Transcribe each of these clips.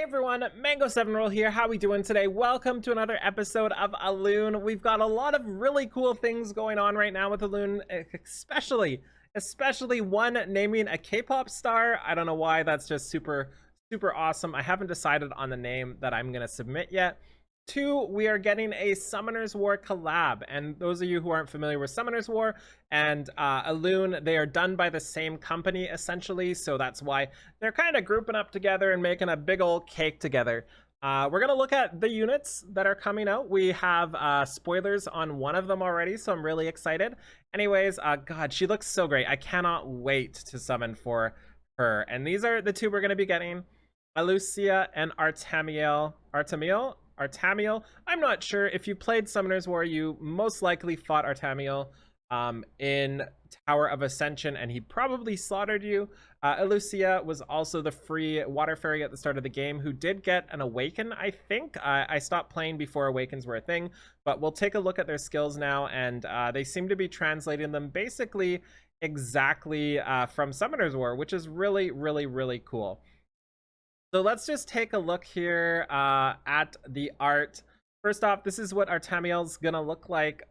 everyone, Mango7Roll here. How we doing today? Welcome to another episode of Elune. We've got a lot of really cool things going on right now with Elune, especially one naming a K-pop star. I don't know why, that's just super awesome. I haven't decided on the name that I'm gonna submit yet. Two, we are getting a Summoners War collab, and those of you who aren't familiar with Summoners War and Elune, they are done by the same company essentially, so that's why they're kind of grouping up together and making a big old cake together. We're gonna look at the units that are coming out. We have spoilers on one of them already, so I'm really excited. Anyways, God, she looks so great. I cannot wait to summon for her. And these are the two we're gonna be getting: Lucia and Artamiel. I'm not sure. If you played Summoners War, you most likely fought Artamiel in Tower of Ascension, and he probably slaughtered you. Lucia was also the free water fairy at the start of the game who did get an awaken, I think. I stopped playing before awakens were a thing, but we'll take a look at their skills now, and they seem to be translating them basically exactly from Summoners War, which is really cool. So let's just take a look here at the art. First off, this is what Artamiel's gonna look like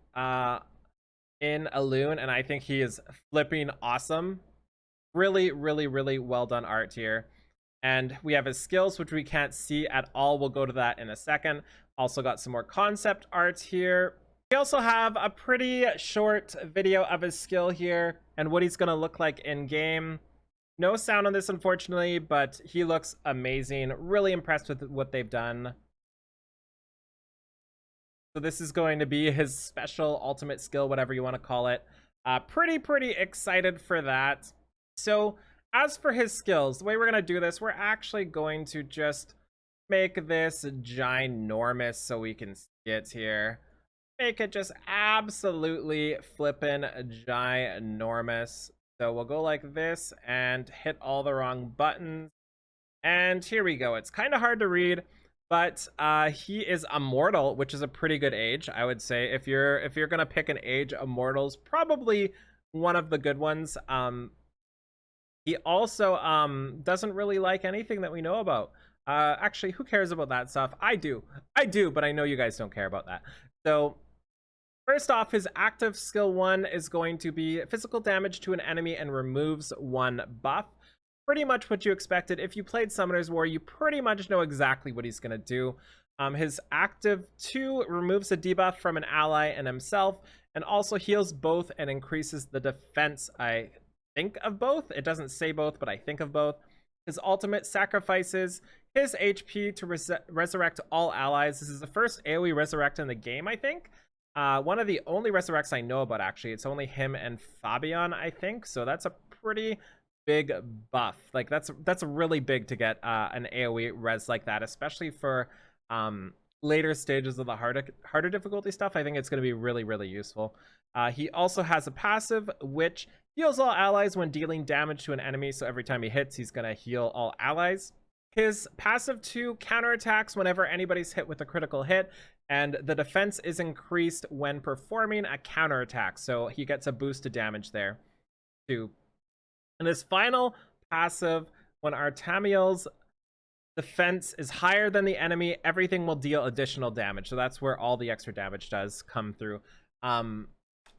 in Elune, and I think he is flipping awesome. Really well done art here. And we have his skills, which we can't see at all. We'll go to that in a second. Also got some more concept art here. We also have a pretty short video of his skill here and what he's gonna look like in game. No sound on this, unfortunately, but he looks amazing. Really impressed with what they've done. So this is going to be his special ultimate skill, whatever you want to call it. Pretty excited for that. So as for his skills, the way we're going to do this, we're actually going to just make this ginormous so we can see it here. Make it just absolutely flippin' ginormous. So we'll go like this and hit all the wrong buttons. And here we go. It's kind of hard to read, but he is immortal, which is a pretty good age, I would say. If you're gonna pick an age, immortal's probably one of the good ones. He also doesn't really like anything that we know about. Actually, who cares about that stuff? I do, but I know you guys don't care about that. So first off, his active skill 1 is going to be physical damage to an enemy and removes 1 buff. Pretty much what you expected. If you played Summoners War, you pretty much know exactly what he's going to do. His active 2 removes a debuff from an ally and himself, and also heals both and increases the defense, I think, of both. It doesn't say both, but I think of both. His ultimate sacrifices his HP to resurrect all allies. This is the first AoE resurrect in the game, I think. One of the only resurrects I know about, actually. It's only him and Fabian, I think. So that's a pretty big buff. Like that's really big to get an AoE res like that, especially for later stages of the harder difficulty stuff. I think it's going to be really useful. He also has a passive which heals all allies when dealing damage to an enemy. So every time he hits, he's going to heal all allies. His passive 2 counterattacks whenever anybody's hit with a critical hit, and the defense is increased when performing a counterattack. So he gets a boost to damage there too. And his final passive, when Artamiel's defense is higher than the enemy, everything will deal additional damage. So that's where all the extra damage does come through.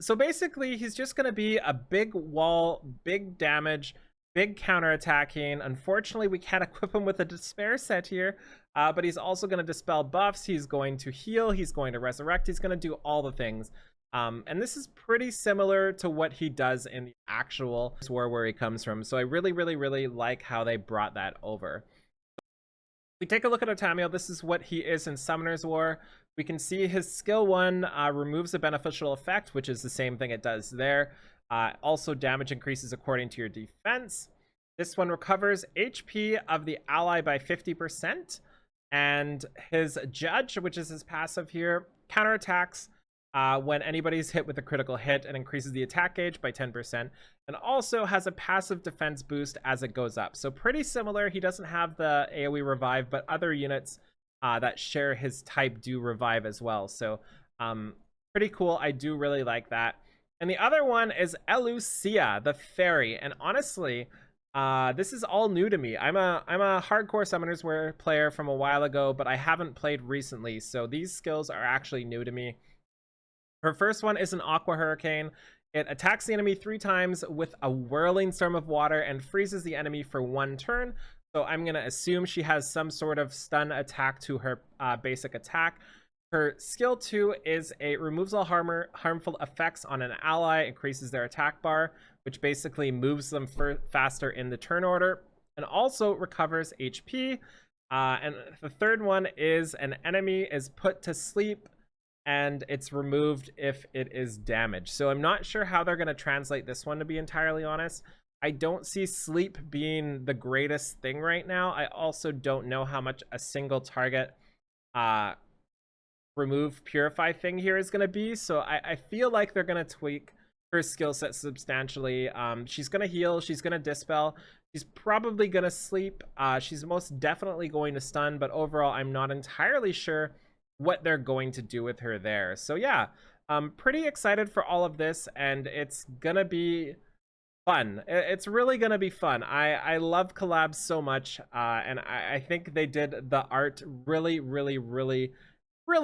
So basically, he's just going to be a big wall, big damage, big counterattacking. Unfortunately, we can't equip him with a despair set here, but he's also going to dispel buffs. He's going to heal. He's going to resurrect. He's going to do all the things. And this is pretty similar to what he does in the actual war where he comes from. So I really like how they brought that over. We take a look at Artamiel. This is what he is in Summoners War. We can see his skill 1 removes a beneficial effect, which is the same thing it does there. Also, damage increases according to your defense. This one recovers HP of the ally by 50%. And his Judge, which is his passive here, counterattacks when anybody's hit with a critical hit and increases the attack gauge by 10%. And also has a passive defense boost as it goes up. So pretty similar. He doesn't have the AoE revive, but other units that share his type do revive as well. So pretty cool. I do really like that. And the other one is Lucia, the fairy. And honestly, This is all new to me. I'm a hardcore Summoners War player from a while ago, but I haven't played recently, so these skills are actually new to me. Her first one is an Aqua Hurricane. It attacks the enemy 3 times with a whirling storm of water and freezes the enemy for 1 turn. So I'm going to assume she has some sort of stun attack to her basic attack. Her skill 2 is it removes all harmful effects on an ally, increases their attack bar, which basically moves them faster in the turn order, and also recovers HP. And the third one is an enemy is put to sleep and it's removed if it is damaged. So I'm not sure how they're going to translate this one, to be entirely honest. I don't see sleep being the greatest thing right now. I also don't know how much a single target remove purify thing here is going to be, so I feel like they're going to tweak her skill set substantially. She's going to heal, she's going to dispel, she's probably going to sleep, she's most definitely going to stun, but overall I'm not entirely sure what they're going to do with her there. So yeah, I'm pretty excited for all of this, and it's gonna be fun. It's really gonna be fun. I love collabs so much, and I think they did the art really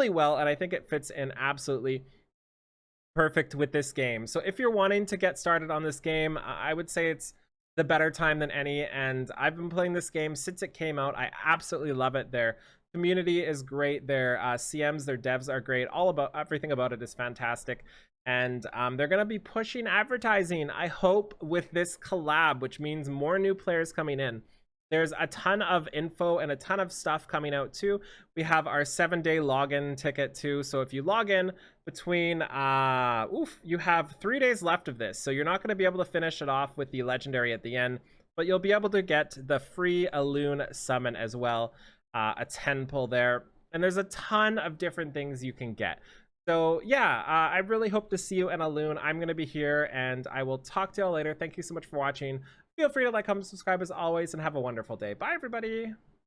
well, and I think it fits in absolutely perfect with this game. So if you're wanting to get started on this game, I would say it's the better time than any, and I've been playing this game since it came out. I absolutely love it. Their community is great, their CMs, their devs are great, everything about it is fantastic, and they're gonna be pushing advertising, I hope, with this collab, which means more new players coming in. There's a ton of info and a ton of stuff coming out too. We have our 7-day login ticket too. So if you log in between, you have 3 days left of this. So you're not going to be able to finish it off with the legendary at the end, but you'll be able to get the free Elune summon as well, a 10 pull there. And there's a ton of different things you can get. So yeah, I really hope to see you in Elune. I'm going to be here, and I will talk to y'all later. Thank you so much for watching. Feel free to like, comment, subscribe as always, and have a wonderful day. Bye, everybody.